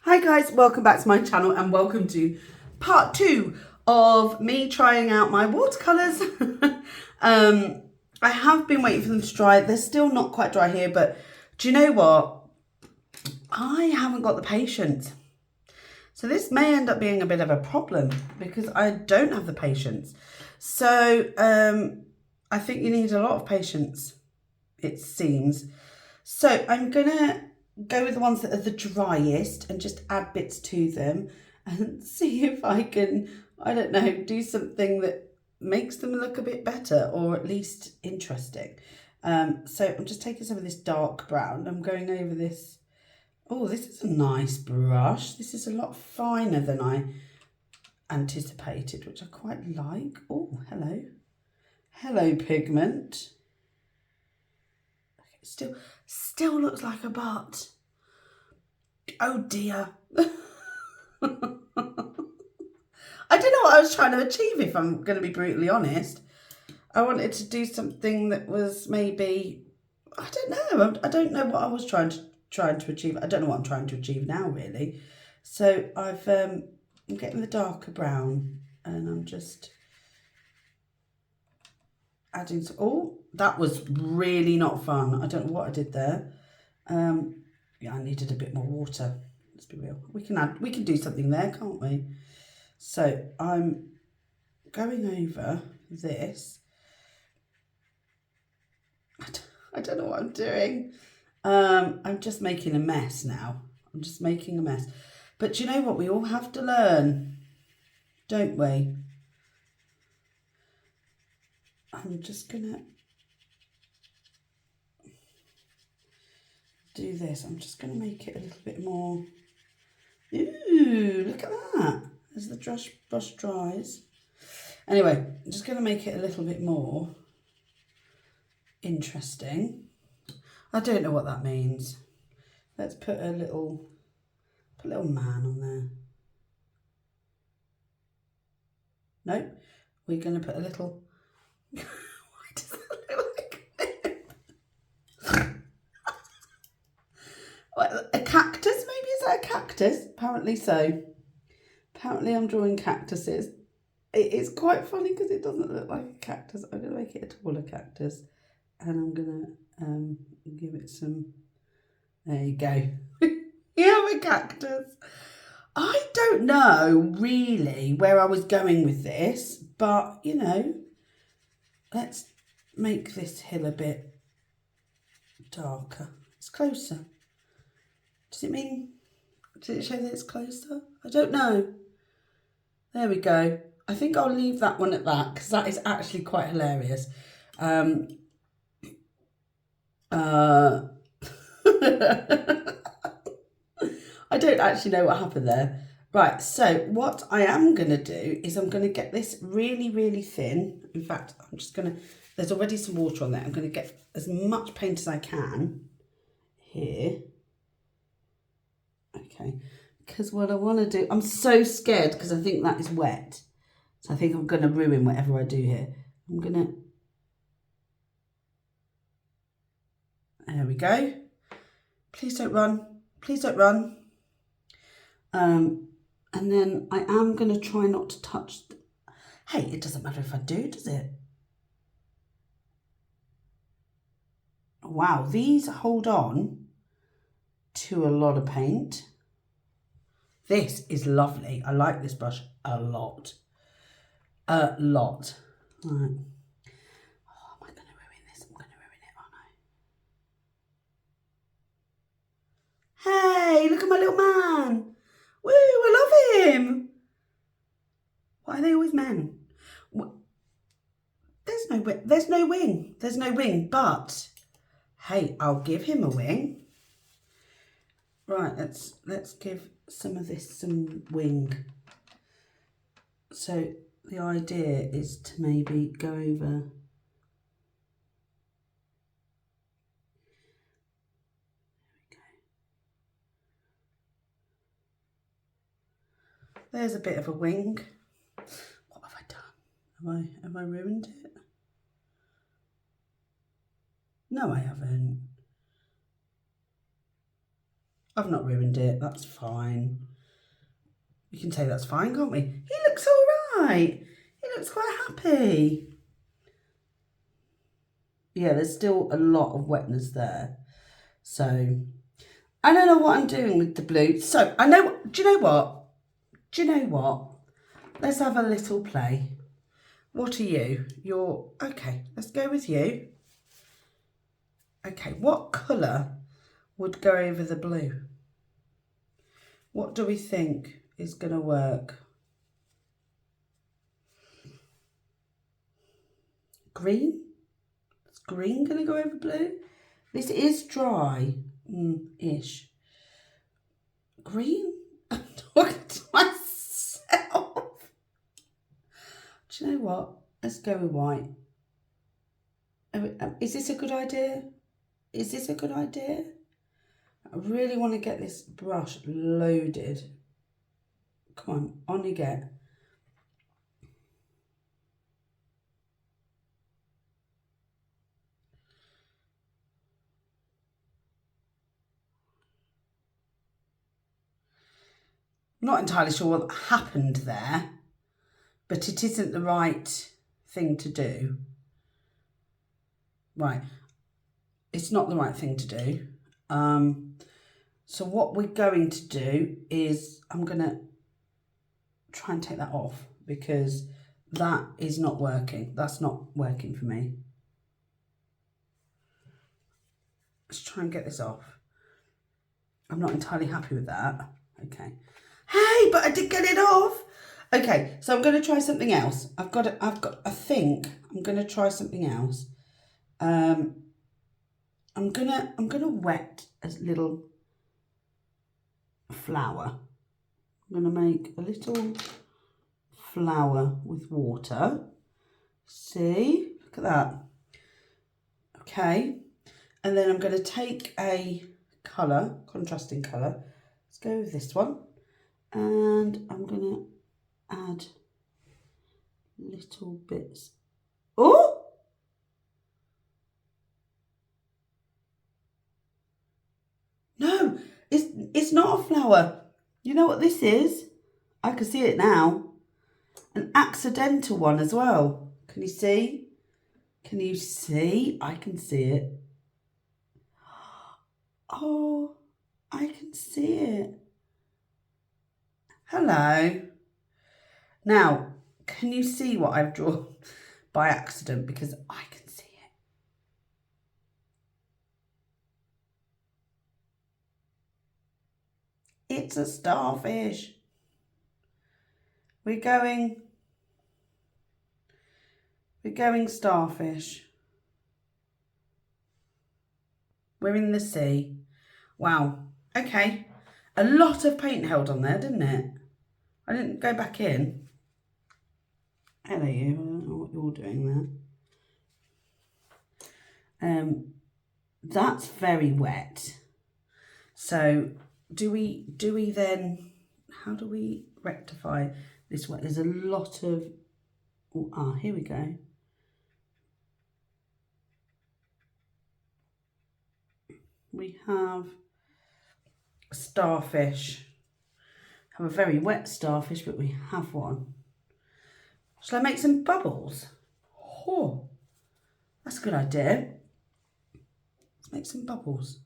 Hi guys, welcome back to my channel and welcome to part 2 of me trying out my watercolours. I have been waiting for them to dry. They're still not quite dry here, but do you know what? I haven't got the patience. So this may end up being a bit of a problem because I don't have the patience. So I think you need a lot of patience, it seems. So I'm gonna go with the ones that are the driest and just add bits to them and see if I can, I don't know, do something that makes them look a bit better or at least interesting. So I'm just taking some of this dark brown. I'm going over this. Oh, this is a nice brush. This is a lot finer than I anticipated, which I quite like. Oh, hello. Hello, pigment. Still looks like a butt. Oh dear. I don't know what I was trying to achieve, if I'm going to be brutally honest. I wanted to do something that was maybe, I don't know. I don't know what I was trying to achieve. I don't know what I'm trying to achieve now, really. So I'm getting the darker brown and I'm just adding some, oh, that was really not fun. I don't know what I did there. Yeah, I needed a bit more water. Let's be real. We can do something there, can't we? So I'm going over this. I don't know what I'm doing. I'm just making a mess now. I'm just making a mess. But you know what? We all have to learn, don't we? I'm just gonna do this. I'm just gonna make it a little bit more. Ooh, look at that. As the brush dries. Anyway, I'm just gonna make it a little bit more interesting. I don't know what that means. Let's put a little man on there. Nope, we're going to put a little. Why does that look like what, a cactus? Maybe is that a cactus? Apparently so. Apparently I'm drawing cactuses. It is quite funny because it doesn't look like a cactus. I'm going to make it a taller cactus, and I'm going to give it some. There you go. You have a cactus. I don't know really where I was going with this, but you know, let's make this hill a bit darker. It's closer. Does it show that it's closer? I don't know. There we go. I think I'll leave that one at that because that is actually quite hilarious. I don't actually know what happened there. Right, so what I am going to do is I'm going to get this really, really thin. In fact, I'm just going to, there's already some water on there. I'm going to get as much paint as I can here. Okay, because what I want to do, I'm so scared because I think that is wet. So I think I'm going to ruin whatever I do here. I'm going to, there we go. Please don't run. Please don't run. And then I am going to try not to touch. Hey, it doesn't matter if I do, does it? Wow, these hold on to a lot of paint. This is lovely. I like this brush a lot. A lot. Right. Oh, am I going to ruin this? I'm going to ruin it, aren't I? Hey, look at my little man. Woo, I love him. Why are they always men? There's no wing. There's no wing, but hey, I'll give him a wing. Right, let's give some of this some wing. So the idea is to maybe go over. There's a bit of a wing. What have I done? Have I ruined it? No, I haven't. I've not ruined it. That's fine. We can say that's fine, can't we? He looks all right. He looks quite happy. Yeah, there's still a lot of wetness there. So, I don't know what I'm doing with the blue. So, I know, do you know what? Do you know what? Let's have a little play. What are you? You're, okay, let's go with you. Okay, what colour would go over the blue? What do we think is going to work? Green? Is green going to go over blue? This is dry-ish. Green? I'm talking to myself. Do you know what? Let's go with white. Is this a good idea? Is this a good idea? I really want to get this brush loaded. Come on you get. Not entirely sure what happened there, but it isn't the right thing to do. Right, it's not the right thing to do. So what we're going to do is I'm going to try and take that off because that is not working. That's not working for me. Let's try and get this off. I'm not entirely happy with that. Okay. Hey, but I did get it off. Okay, so I'm going to try something else. I think I'm going to try something else. I'm gonna wet a little flower. I'm going to make a little flower with water. See, look at that. Okay, and then I'm going to take a colour, contrasting colour. Let's go with this one. And I'm going to add little bits. Oh! No, it's not a flower. You know what this is? I can see it now. An accidental one as well. Can you see? Can you see? I can see it. Oh, I can see it. Hello. Now, can you see what I've drawn by accident? Because I can see it. It's a starfish. We're going starfish. We're in the sea. Wow. Okay. A lot of paint held on there, didn't it? I didn't go back in. Hello you. I don't know what you're doing there. That's very wet. So do we then, how do we rectify this wet? There's a lot of, here we go. We have a starfish. Have a very wet starfish, but we have one. Shall I make some bubbles? Oh, that's a good idea. Let's make some bubbles.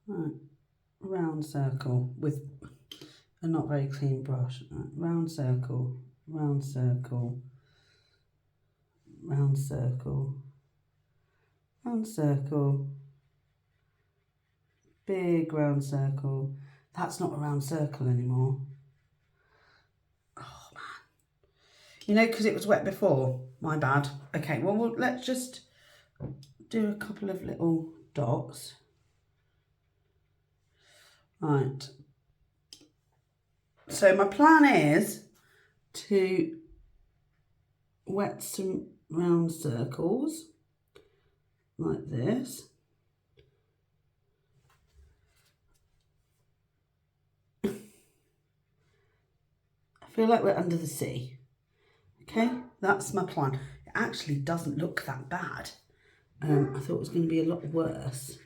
Right, round circle with a not very clean brush. Right, round circle, round circle, round circle, round circle, big round circle. That's not a round circle anymore. Oh man. You know, because it was wet before. My bad. Okay, well, let's just do a couple of little dots. Right. So my plan is to wet some round circles like this. I feel like we're under the sea. Okay, that's my plan. It actually doesn't look that bad. I thought it was going to be a lot worse.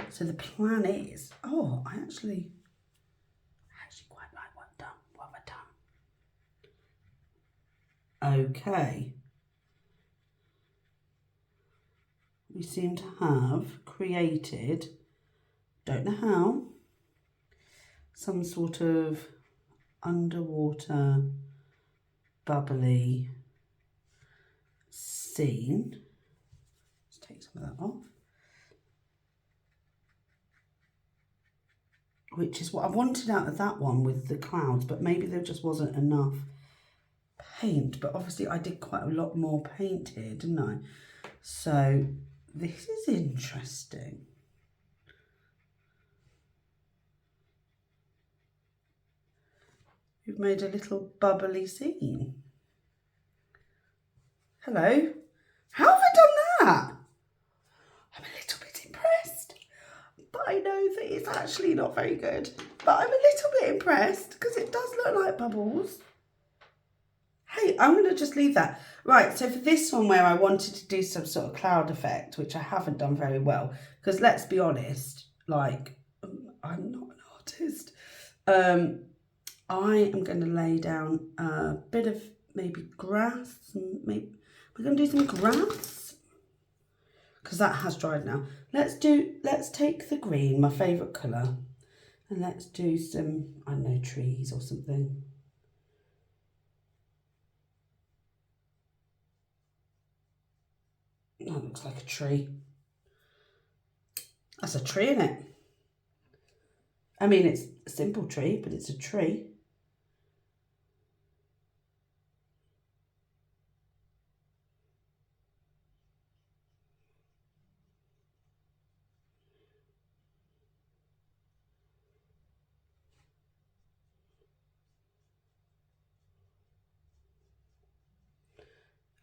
So the plan is, oh, I actually quite like what I've done. Okay. We seem to have created, don't know how, some sort of underwater bubbly scene. Let's take some of that off. Which is what I wanted out of that one with the clouds, but maybe there just wasn't enough paint. But obviously I did quite a lot more paint here, didn't I? So this is interesting. We've made a little bubbly scene. Hello. How have I done that? I'm a little bit impressed. But I know that it's actually not very good. But I'm a little bit impressed because it does look like bubbles. Hey, I'm going to just leave that. Right, so for this one where I wanted to do some sort of cloud effect, which I haven't done very well, because let's be honest, like, I'm not an artist. I am going to lay down a bit of maybe grass, and maybe we're going to do some grass, because that has dried now. Let's take the green, my favourite colour, and let's do some, I don't know, trees or something. Oh, it looks like a tree. That's a tree, isn't it? I mean, it's a simple tree, but it's a tree.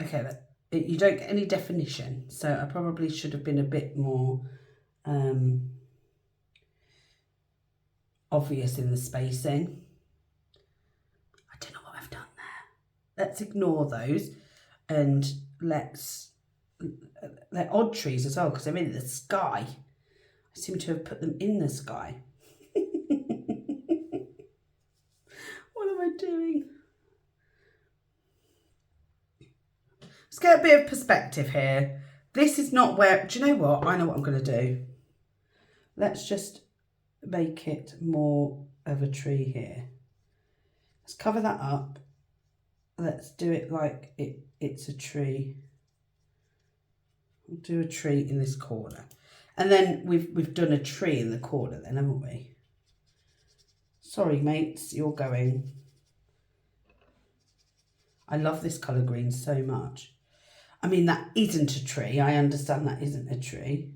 Okay, you don't get any definition, so I probably should have been a bit more obvious in the spacing. I don't know what I've done there. Let's ignore those, and they're odd trees as well because they're in the sky. I seem to have put them in the sky. What am I doing? Let's get a bit of perspective here. This is not where, do you know what? I know what I'm going to do. Let's just make it more of a tree here. Let's cover that up. Let's do it like it's a tree. We'll do a tree in this corner. And then we've done a tree in the corner then, haven't we? Sorry, mates, you're going. I love this colour green so much. I mean, that isn't a tree. I understand that isn't a tree.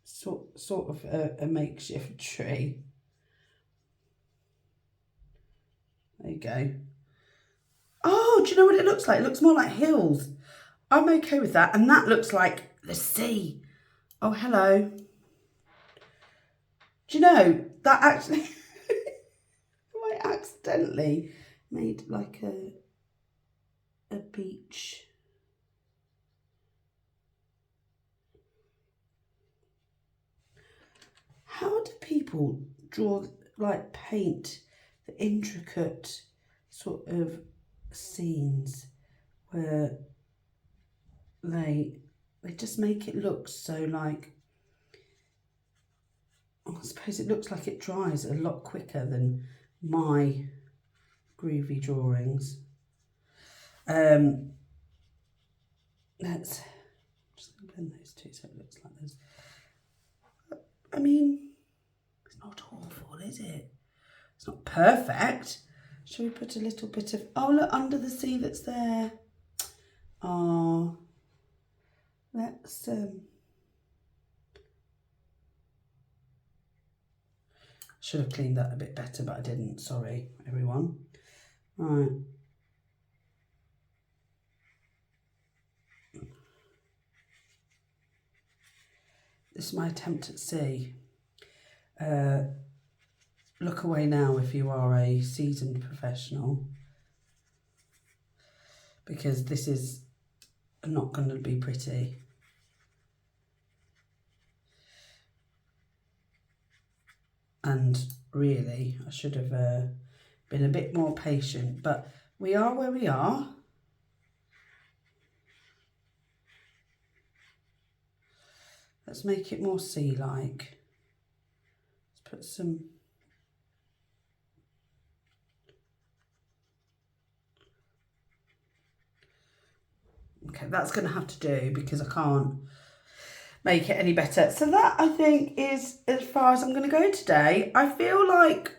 Sort of a makeshift tree. There you go. Oh, do you know what it looks like? It looks more like hills. I'm okay with that. And that looks like the sea. Oh, hello. Do you know, that actually, I accidentally made like a beach. How do people draw, like paint the intricate sort of scenes where they just make it look so like, I suppose it looks like it dries a lot quicker than my groovy drawings. Let's just blend those two so it looks like this. I mean, it's not awful, is it? It's not perfect. Shall we put a little bit of, oh look, under the sea that's there. Oh, let's should have cleaned that a bit better, but I didn't. Sorry, everyone. Right. This is my attempt at sea. Look away now if you are a seasoned professional, because this is not going to be pretty. And really, I should have been a bit more patient, but we are where we are. Let's make it more sea-like. Let's put some... Okay, that's going to have to do because I can't make it any better. So that, I think, is as far as I'm going to go today. I feel like...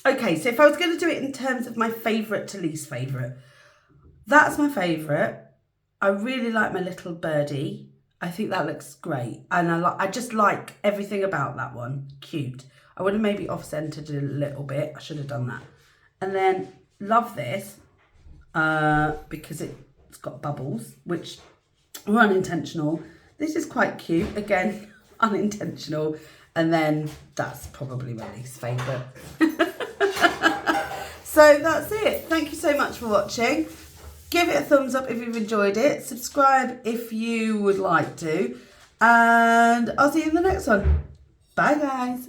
Okay, so if I was going to do it in terms of my favourite to least favourite, that's my favourite. I really like my little birdie. I think that looks great. And I just like everything about that one. Cute. I would have maybe off-centered it a little bit. I should have done that. And then love this because it's got bubbles, which were unintentional. This is quite cute. Again, unintentional. And then that's probably my least favourite. So that's it. Thank you so much for watching. Give it a thumbs up if you've enjoyed it. Subscribe if you would like to. And I'll see you in the next one. Bye, guys.